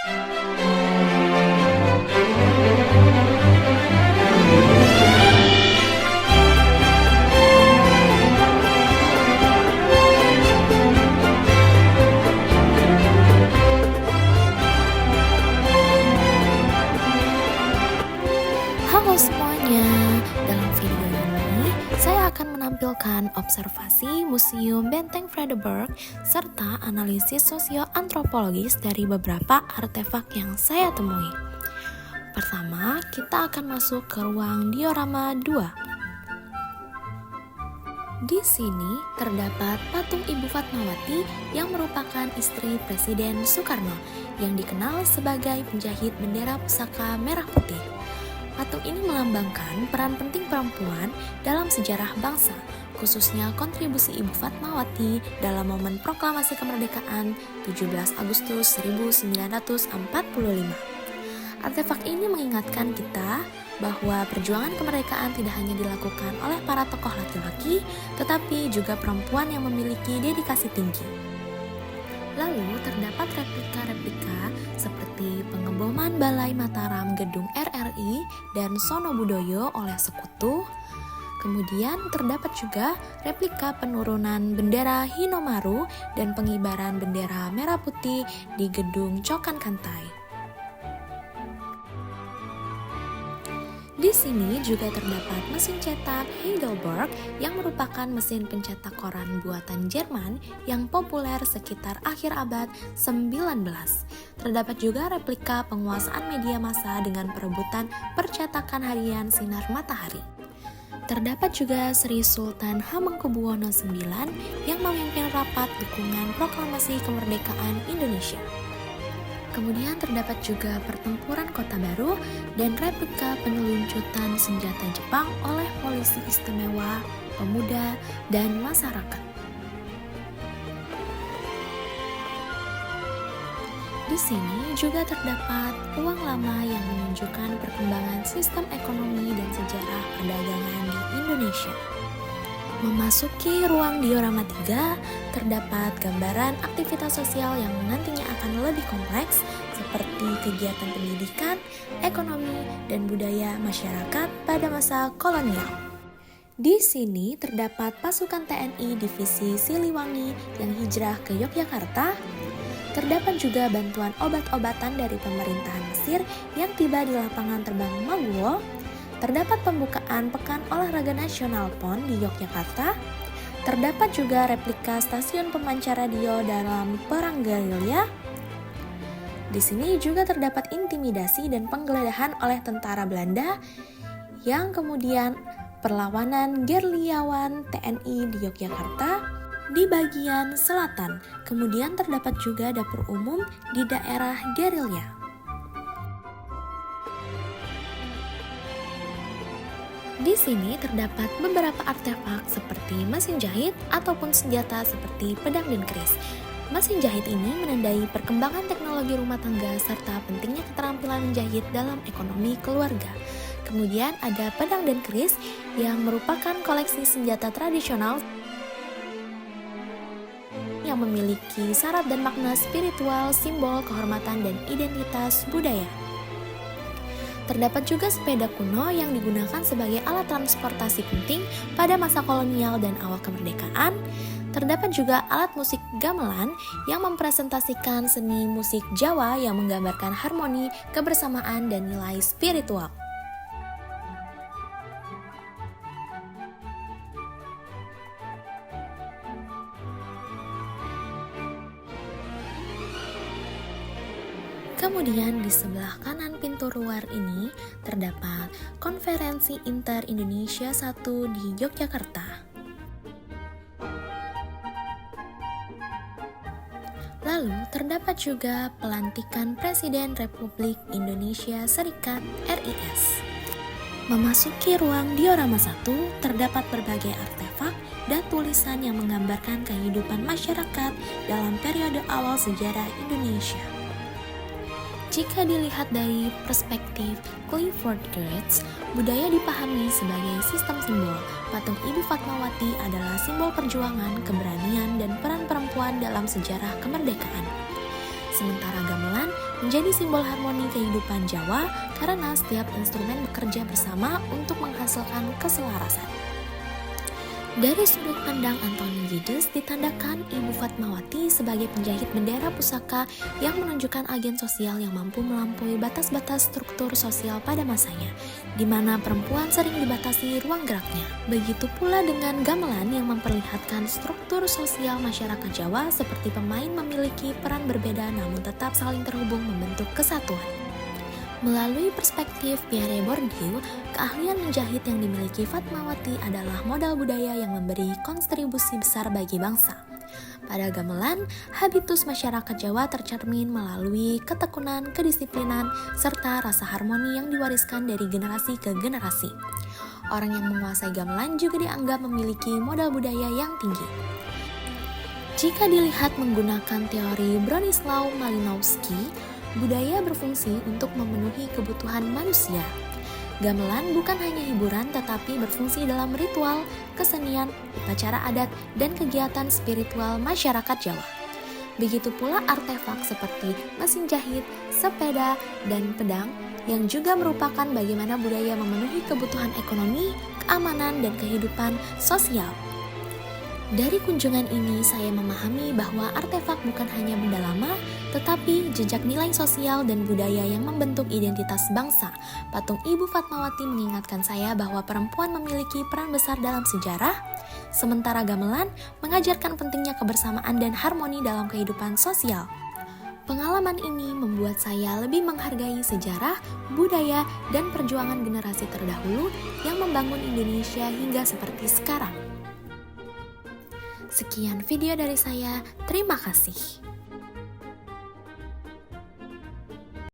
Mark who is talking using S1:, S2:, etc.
S1: Halo semuanya, dalam video ini saya akan menampilkan observasi Museum Benteng Vredenburg serta analisis sosio-antropologis dari beberapa artefak yang saya temui. Pertama, kita akan masuk ke ruang diorama 2. Di sini terdapat patung Ibu Fatmawati yang merupakan istri Presiden Soekarno yang dikenal sebagai penjahit bendera pusaka merah putih. Patung ini melambangkan peran penting perempuan dalam sejarah bangsa, khususnya kontribusi Ibu Fatmawati dalam momen proklamasi kemerdekaan 17 Agustus 1945. Artefak ini mengingatkan kita bahwa perjuangan kemerdekaan tidak hanya dilakukan oleh para tokoh laki-laki, tetapi juga perempuan yang memiliki dedikasi tinggi. Lalu terdapat replika-replika seperti pengeboman Balai Mataram Gedung RRI dan Sono Budoyo oleh Sekutu. Kemudian terdapat juga replika penurunan bendera Hinomaru dan pengibaran bendera merah putih di Gedung Cokan Kantai. Di sini juga terdapat mesin cetak Heidelberg yang merupakan mesin pencetak koran buatan Jerman yang populer sekitar akhir abad 19. Terdapat juga replika penguasaan media massa dengan perebutan percetakan harian Sinar Matahari. Terdapat juga Sri Sultan Hamengkubuwono IX yang memimpin rapat dukungan proklamasi kemerdekaan Indonesia. Kemudian terdapat juga pertempuran Kota Baru dan replika peneluncutan senjata Jepang oleh polisi istimewa, pemuda, dan masyarakat. Di sini juga terdapat uang lama yang menunjukkan perkembangan sistem ekonomi dan sejarah perdagangan di Indonesia. Memasuki ruang diorama 3, terdapat gambaran aktivitas sosial yang nantinya akan lebih kompleks seperti kegiatan pendidikan, ekonomi, dan budaya masyarakat pada masa kolonial. Di sini terdapat pasukan TNI Divisi Siliwangi yang hijrah ke Yogyakarta. Terdapat juga bantuan obat-obatan dari pemerintahan Mesir yang tiba di lapangan terbang Maguwo. Terdapat pembukaan Pekan Olahraga Nasional PON di Yogyakarta. Terdapat juga replika stasiun pemancar radio dalam Perang Gerilya. Di sini juga terdapat intimidasi dan penggeledahan oleh tentara Belanda yang kemudian perlawanan gerilyawan TNI di Yogyakarta di bagian selatan. Kemudian terdapat juga dapur umum di daerah gerilya. Di sini terdapat beberapa artefak seperti mesin jahit ataupun senjata seperti pedang dan keris. Mesin jahit ini menandai perkembangan teknologi rumah tangga serta pentingnya keterampilan menjahit dalam ekonomi keluarga. Kemudian ada pedang dan keris yang merupakan koleksi senjata tradisional yang memiliki syarat dan makna spiritual, simbol kehormatan dan identitas budaya. Terdapat juga sepeda kuno yang digunakan sebagai alat transportasi penting pada masa kolonial dan awal kemerdekaan. Terdapat juga alat musik gamelan yang mempresentasikan seni musik Jawa yang menggambarkan harmoni, kebersamaan, dan nilai spiritual. Kemudian di sebelah kanan pintu luar ini terdapat Konferensi Inter-Indonesia 1 di Yogyakarta. Lalu terdapat juga pelantikan Presiden Republik Indonesia Serikat RIS. Memasuki ruang diorama 1 terdapat berbagai artefak dan tulisan yang menggambarkan kehidupan masyarakat dalam periode awal sejarah Indonesia. Jika dilihat dari perspektif Clifford Geertz, budaya dipahami sebagai sistem simbol. Patung Ibu Fatmawati adalah simbol perjuangan, keberanian, dan peran perempuan dalam sejarah kemerdekaan. Sementara gamelan menjadi simbol harmoni kehidupan Jawa karena setiap instrumen bekerja bersama untuk menghasilkan keselarasan. Dari sudut pandang Antoni Gides, ditandakan Ibu Fatmawati sebagai penjahit bendera pusaka yang menunjukkan agen sosial yang mampu melampaui batas-batas struktur sosial pada masanya, di mana perempuan sering dibatasi ruang geraknya. Begitu pula dengan gamelan yang memperlihatkan struktur sosial masyarakat Jawa seperti pemain memiliki peran berbeda namun tetap saling terhubung membentuk kesatuan. Melalui perspektif Pierre Bourdieu, keahlian menjahit yang dimiliki Fatmawati adalah modal budaya yang memberi kontribusi besar bagi bangsa. Pada gamelan, habitus masyarakat Jawa tercermin melalui ketekunan, kedisiplinan, serta rasa harmoni yang diwariskan dari generasi ke generasi. Orang yang menguasai gamelan juga dianggap memiliki modal budaya yang tinggi. Jika dilihat menggunakan teori Bronislaw Malinowski, budaya berfungsi untuk memenuhi kebutuhan manusia. Gamelan bukan hanya hiburan tetapi berfungsi dalam ritual, kesenian, upacara adat, dan kegiatan spiritual masyarakat Jawa. Begitu pula artefak seperti mesin jahit, sepeda, dan pedang yang juga merupakan bagaimana budaya memenuhi kebutuhan ekonomi, keamanan, dan kehidupan sosial. Dari kunjungan ini saya memahami bahwa artefak bukan hanya benda lama, tetapi jejak nilai sosial dan budaya yang membentuk identitas bangsa. Patung Ibu Fatmawati mengingatkan saya bahwa perempuan memiliki peran besar dalam sejarah, sementara gamelan mengajarkan pentingnya kebersamaan dan harmoni dalam kehidupan sosial. Pengalaman ini membuat saya lebih menghargai sejarah, budaya, dan perjuangan generasi terdahulu yang membangun Indonesia hingga seperti sekarang. Sekian video dari saya, terima kasih.